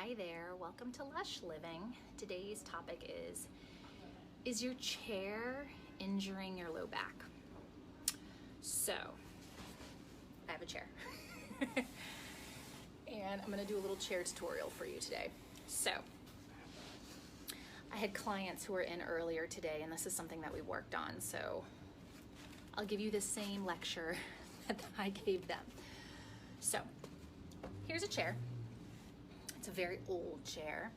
Hi there, welcome to Lush Living. Today's topic is your chair injuring your low back? So, I have a chair. And I'm gonna do a little chair tutorial for you today. So, I had clients who were in earlier today, and this is something that we worked on, so I'll give you the same lecture that I gave them. So, here's a chair. It's a very old chair,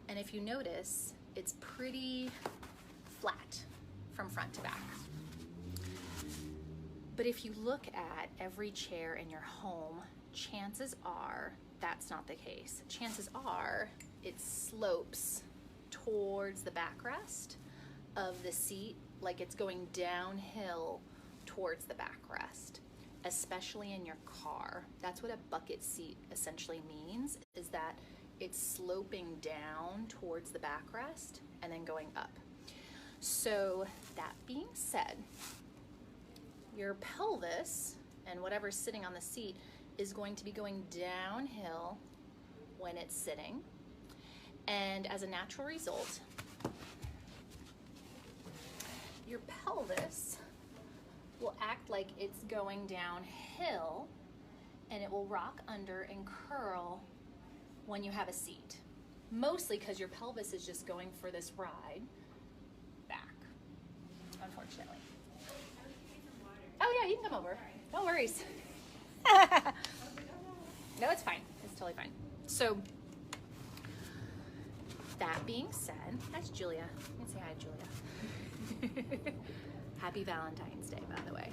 and if you notice, it's pretty flat from front to back. But if you look at every chair in your home, chances are that's not the case. Chances are it slopes towards the backrest of the seat, like it's going downhill towards the backrest, especially in your car. That's what a bucket seat essentially means, is that it's sloping down towards the backrest and then going up. So that being said, your pelvis and whatever's sitting on the seat is going to be going downhill when it's sitting. And as a natural result, your pelvis will act like it's going downhill, and it will rock under and curl when you have a seat. Mostly because your pelvis is just going for this ride back, unfortunately. Oh yeah, you can come over. No worries. No, it's fine. It's totally fine. So, that being said, that's Julia. You can say hi, Julia. Happy Valentine's Day, by the way.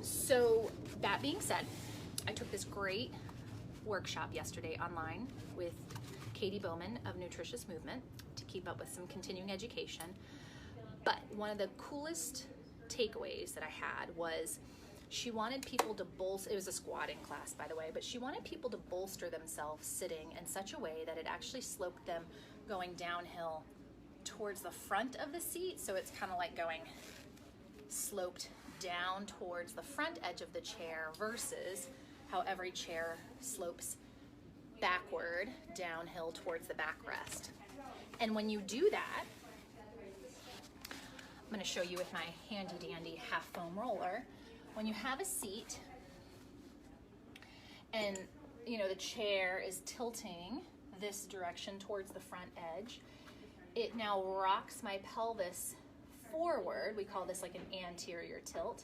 So, that being said, I took this great workshop yesterday online with Katie Bowman of Nutritious Movement to keep up with some continuing education. But one of the coolest takeaways that I had was she wanted people to bolster, it was a squatting class, by the way, but she wanted people to bolster themselves sitting in such a way that it actually sloped them going downhill towards the front of the seat. So it's kind of like going sloped down towards the front edge of the chair versus how every chair slopes backward downhill towards the backrest. And when you do that, I'm going to show you with my handy dandy half foam roller. When you have a seat and the chair is tilting this direction towards the front edge, it now rocks my pelvis forward. We call this like an anterior tilt.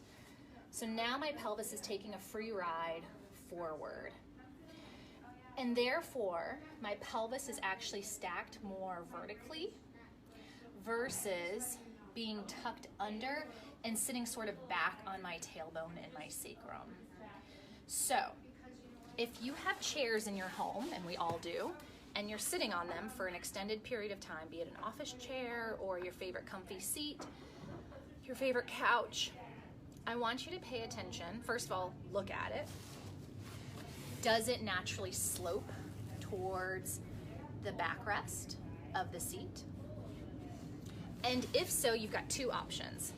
So now my pelvis is taking a free ride forward. And therefore, my pelvis is actually stacked more vertically versus being tucked under and sitting sort of back on my tailbone and my sacrum. So, if you have chairs in your home, and we all do, and you're sitting on them for an extended period of time, be it an office chair or your favorite comfy seat, your favorite couch, I want you to pay attention. First of all, look at it. Does it naturally slope towards the backrest of the seat? And if so, you've got two options.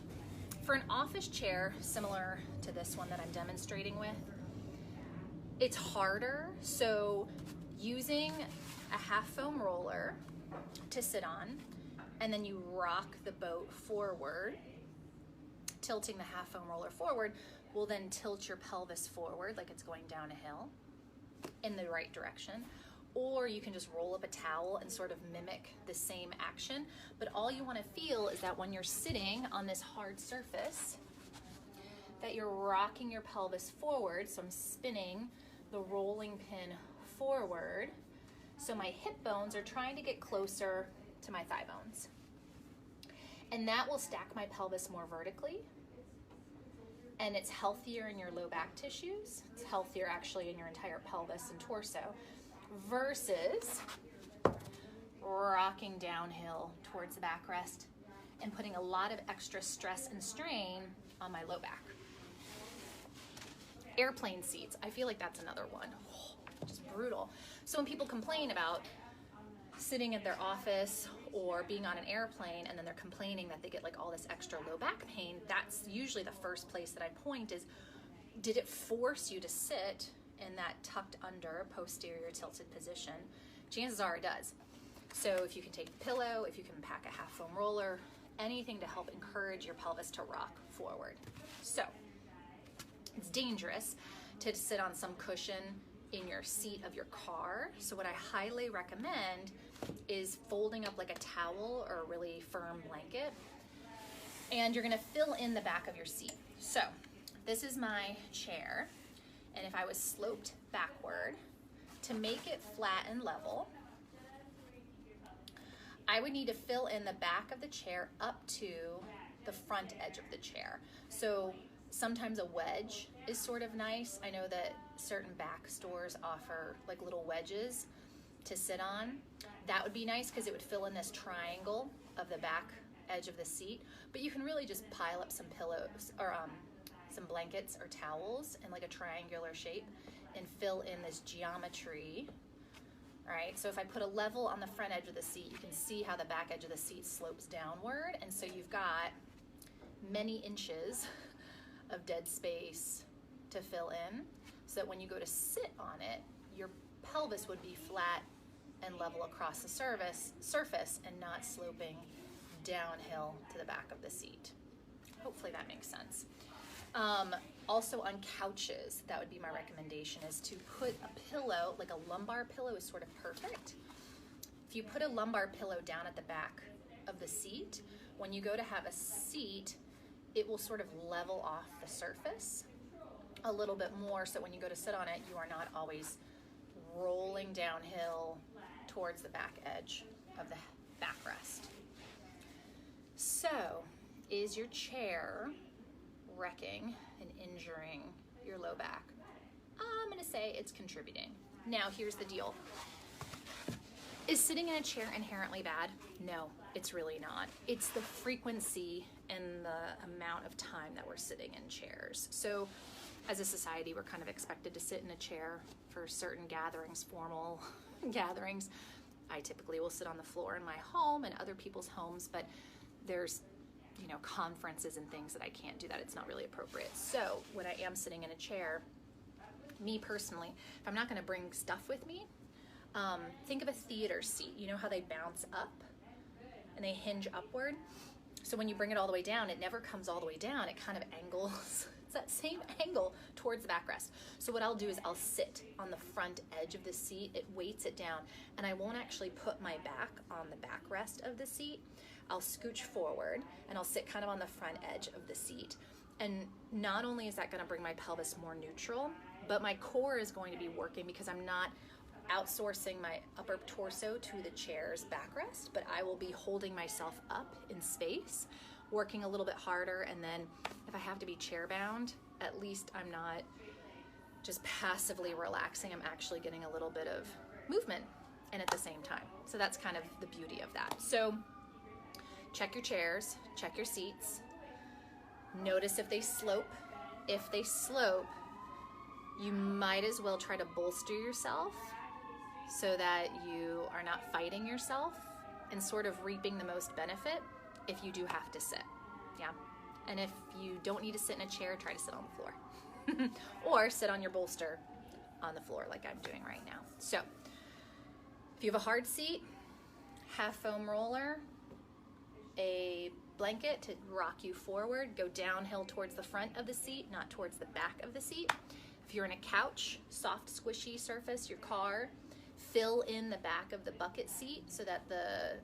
For an office chair, similar to this one that I'm demonstrating with, it's harder. So using a half foam roller to sit on, and then you rock the boat forward, tilting the half foam roller forward will then tilt your pelvis forward like it's going down a hill in the right direction. Or you can just roll up a towel and sort of mimic the same action. But all you want to feel is that when you're sitting on this hard surface, that you're rocking your pelvis forward. So I'm spinning the rolling pin forward. So my hip bones are trying to get closer to my thigh bones. And that will stack my pelvis more vertically. And it's healthier in your low back tissues. It's healthier actually in your entire pelvis and torso versus rocking downhill towards the backrest and putting a lot of extra stress and strain on my low back. Airplane seats, I feel like that's another one. Just brutal. So when people complain about sitting at their office or being on an airplane and then they're complaining that they get like all this extra low back pain, that's usually the first place that I point is, did it force you to sit in that tucked under posterior tilted position, chances are it does. So if you can take a pillow, if you can pack a half foam roller, anything to help encourage your pelvis to rock forward. So it's dangerous to sit on some cushion in your seat of your car. So what I highly recommend is folding up like a towel or a really firm blanket, and you're gonna fill in the back of your seat. So this is my chair, and if I was sloped backward, to make it flat and level, I would need to fill in the back of the chair up to the front edge of the chair. So sometimes a wedge is sort of nice. I know that certain back stores offer like little wedges to sit on. That would be nice because it would fill in this triangle of the back edge of the seat. But you can really just pile up some pillows or some blankets or towels in like a triangular shape and fill in this geometry. All right, so if I put a level on the front edge of the seat, you can see how the back edge of the seat slopes downward, and so you've got many inches of dead space to fill in, so that when you go to sit on it, your pelvis would be flat and level across the surface and not sloping downhill to the back of the seat. Hopefully that makes sense. Also on couches, that would be my recommendation, is to put a pillow, like a lumbar pillow is sort of perfect. If you put a lumbar pillow down at the back of the seat, when you go to have a seat, it will sort of level off the surface a little bit more, so when you go to sit on it, you are not always rolling downhill towards the back edge of the backrest. So, is your chair wrecking and injuring your low back? I'm gonna say it's contributing. Now, here's the deal. Is sitting in a chair inherently bad? No, it's really not. It's the frequency and the amount of time that we're sitting in chairs. So as a society, we're kind of expected to sit in a chair for certain gatherings, formal gatherings. I typically will sit on the floor in my home and other people's homes, but there's conferences and things that I can't do that. It's not really appropriate. So when I am sitting in a chair, me personally, if I'm not gonna bring stuff with me, think of a theater seat. You know how they bounce up and they hinge upward? So when you bring it all the way down, it never comes all the way down. It kind of angles. It's that same angle towards the backrest. So what I'll do is I'll sit on the front edge of the seat. It weights it down, and I won't actually put my back on the backrest of the seat. I'll scooch forward and I'll sit kind of on the front edge of the seat. And not only is that gonna bring my pelvis more neutral, but my core is going to be working because I'm not outsourcing my upper torso to the chair's backrest, but I will be holding myself up in space, working a little bit harder, and then if I have to be chair bound, at least I'm not just passively relaxing. I'm actually getting a little bit of movement and at the same time. So that's kind of the beauty of that. So check your chairs, check your seats, notice if they slope. If they slope, you might as well try to bolster yourself so that you are not fighting yourself and sort of reaping the most benefit if you do have to sit, yeah? And if you don't need to sit in a chair, try to sit on the floor. Or sit on your bolster on the floor like I'm doing right now. So, if you have a hard seat, half foam roller, a blanket to rock you forward, go downhill towards the front of the seat, not towards the back of the seat. If you're in a couch, soft squishy surface, your car, fill in the back of the bucket seat so that the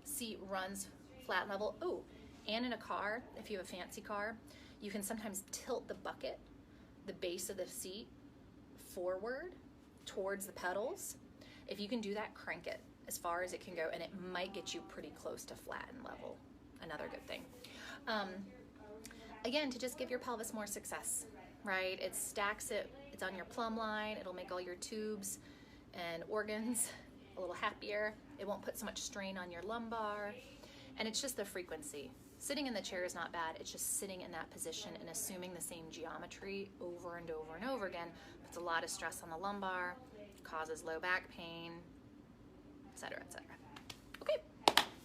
seat runs flat level. Oh, and in a car, if you have a fancy car, you can sometimes tilt the bucket, the base of the seat, forward towards the pedals. If you can do that, crank it as far as it can go, and it might get you pretty close to flat and level. Another good thing. Again, to just give your pelvis more success, right? It stacks it, it's on your plumb line, it'll make all your tubes and organs a little happier. It won't put so much strain on your lumbar, and it's just the frequency. Sitting in the chair is not bad, it's just sitting in that position and assuming the same geometry over and over and over again puts a lot of stress on the lumbar, causes low back pain, etc., etc. Okay,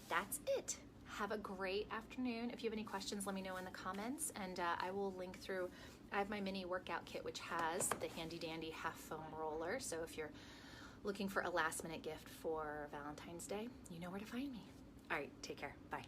that's it. Have a great afternoon. If you have any questions, let me know in the comments, and I will link through I have my mini workout kit, which has the handy dandy half foam roller. So if you're looking for a last minute gift for Valentine's Day, you know where to find me. All right, take care. Bye.